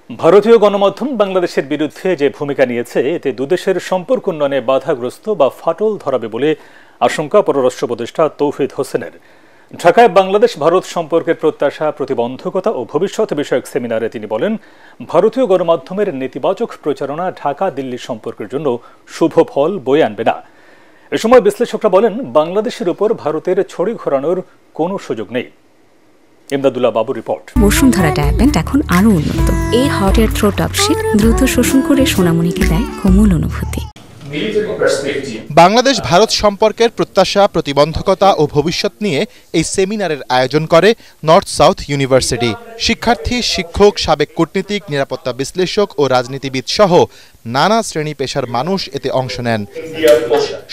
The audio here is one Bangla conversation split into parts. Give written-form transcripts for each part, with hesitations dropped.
ভারতীয় গণমাধ্যম বাংলাদেশের বিরুদ্ধে যে ভূমিকা নিয়েছে এতে দুদেশের সম্পর্ক উন্নয়নে বাধাগ্রস্ত বা ফাটল ধরাবে বলে আশঙ্কা পররাষ্ট্র উপদেষ্টা তৌহিদ হোসেনের। ঢাকায় বাংলাদেশ ভারত সম্পর্কের প্রত্যাশা, প্রতিবন্ধকতা ও ভবিষ্যৎ বিষয়ক সেমিনারে তিনি বলেন, ভারতীয় গণমাধ্যমের নেতিবাচক প্রচারণা ঢাকা দিল্লি সম্পর্কের জন্য শুভ ফল বয়ে আনবে না। এ সময় বিশ্লেষকরা বলেন, বাংলাদেশের উপর ভারতের ছড়ি ঘোরানোর কোনো সুযোগ নেই। ইমদাদুল্লাহ বাবু রিপোর্ট। বসুন্ধরা ডায়াপেন্ট এখন আরো উন্নত। এই হট এয়ার থ্রো টপশিট দ্রুত শোষণ করে সোনামণিকে দেয় কোমল অনুভূতি। বাংলাদেশ ভারত সম্পর্কের প্রত্যাশা, প্রতিবন্ধকতা ও ভবিষ্যৎ নিয়ে এই সেমিনারের আয়োজন করে নর্থ সাউথ ইউনিভার্সিটি। শিক্ষার্থী, শিক্ষক, সাবেক কূটনীতিক, নিরাপত্তা বিশ্লেষক ও রাজনীতিবিদ সহ নানা শ্রেণী পেশার মানুষ এতে অংশ নেন।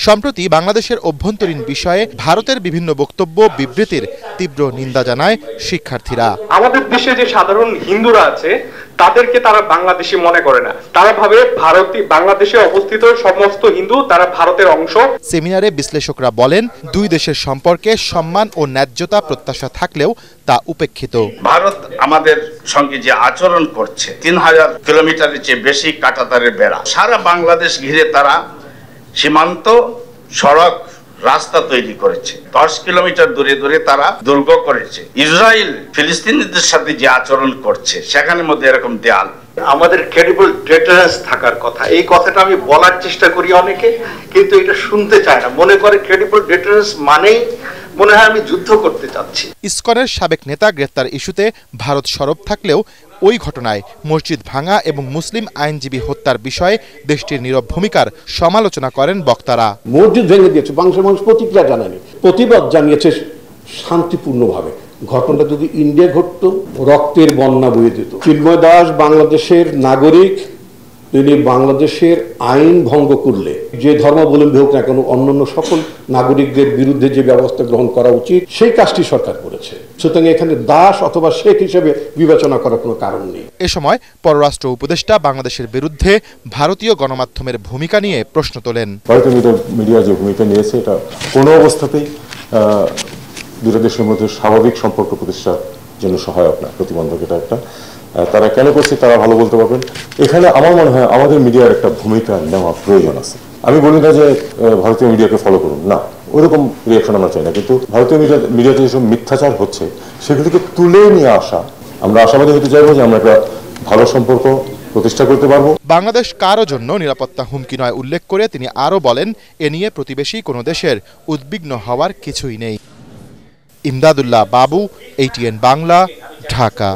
সম্প্রতি বাংলাদেশের অভ্যন্তরীণ বিষয়ে ভারতের বিভিন্ন বক্তব্য, বিবৃতির তীব্র নিন্দা জানায় শিক্ষার্থীরা। আমাদের দেশে যে সাধারণ হিন্দুরা আছে তাদেরকে তারা বাংলাদেশি মনে করে না, তারা ভাবে বাংলাদেশে অবস্থিত সমস্ত হিন্দু তারা ভারতের অংশ। সেমিনারে বিশ্লেষকরা বলেন, দুই দেশের সম্পর্কে সম্মান ও ন্যায্যতা প্রত্যাশা থাকলেও তা উপেক্ষিত। ভারত আমাদের সঙ্গে যে আচরণ করছে, 3000 কিলোমিটারের চেয়ে বেশি কাঁটাতারের বেড়া, সারা বাংলাদেশ ঘিরে তারা সীমান্ত, সড়ক, রাস্তা তৈরি করেছে। 10 কিলোমিটার দূরে দূরে তারা দুর্গ করেছে। ইসরায়েল ফিলিস্তিনিদের সাথে যে আচরণ করছে, সেখানের মধ্যে এরকম দেয়াল। আমাদের ক্রেডিবল ডিটারেন্স থাকার কথা, এই কথাটা আমি বলার চেষ্টা করি অনেকে, কিন্তু এটা শুনতে চায় না। মনে করে ক্রেডিবল ডিটারেন্স মানেই মনে হয় আমি যুদ্ধ করতে চাচ্ছি। ইসকনের সাবেক নেতা গ্রেপ্তার ইস্যুতে ভারত সরব থাকলেও ওই ঘটনায় মসজিদ ভাঙা এবং মুসলিম আইনজীবী হত্যার বিষয়ে দেশটির নীরব ভূমিকার সমালোচনা করেন বক্তারা। মসজিদ ভেঙে দিয়েছে, বাংলাদেশের মানুষ প্রতিক্রিয়া জানায়নি, প্রতিবাদ জানিয়েছে শান্তিপূর্ণভাবে। ঘটনাটা যদি ইন্ডিয়া ঘটতো, রক্তের বন্যা বয়ে যেত। চিন্ময় দাস বাংলাদেশের নাগরিক, তিনি বাংলাদেশের আইন ভঙ্গ করলে যে ধর্মাবলম্বী হোক না কেন, অন্যান্য সকল নাগরিকদের বিরুদ্ধে যে ব্যবস্থা গ্রহণ করা উচিত সেই কাজটি সরকার করেছে। সুতরাং এখানে দাস অথবা শেখ হিসেবে বিবেচনা করার কোনো কারণ নেই। এ সময় পররাষ্ট্র উপদেষ্টা বাংলাদেশের বিরুদ্ধে ভারতীয় গণমাধ্যমের ভূমিকা নিয়ে প্রশ্ন তোলেন। ভারতীয় মিডিয়া যে ভূমিকা নিয়েছে, এটা কোনো অবস্থাতেই দুটো দেশের মধ্যে স্বাভাবিক সম্পর্ক প্রতিষ্ঠার জন্য সহায়ক না, প্রতিবন্ধক। এটা একটা তারা কেন করছে তারা ভালো বলতে পারবেন। এখানে আমার মনে হয় আমাদের মিডিয়ার একটা ভূমিকা নেওয়া প্রয়োজন আছে। আমি বলি না যে ভারতীয় মিডিয়াকে ফলো করুন, না, ওইরকম রিয়াকশন আমরা চাই না, কিন্তু ভারতীয় মিডিয়াতে যেসব মিথ্যাচার হচ্ছে সেগুলিকে তুলে নিয়ে আসা, আমরা আশাবাদী হতে চাইবো যে আমরা একটা ভালো সম্পর্ক প্রতিষ্ঠা করতে পারবো। বাংলাদেশ কারো জন্য নিরাপত্তা হুমকি নয় উল্লেখ করে তিনি আরও বলেন, এ নিয়ে প্রতিবেশী কোনো দেশের উদ্বিগ্ন হওয়ার কিছুই নেই। ইমদাদুল্লাহ বাবু, ATN বাংলা, ঢাকা।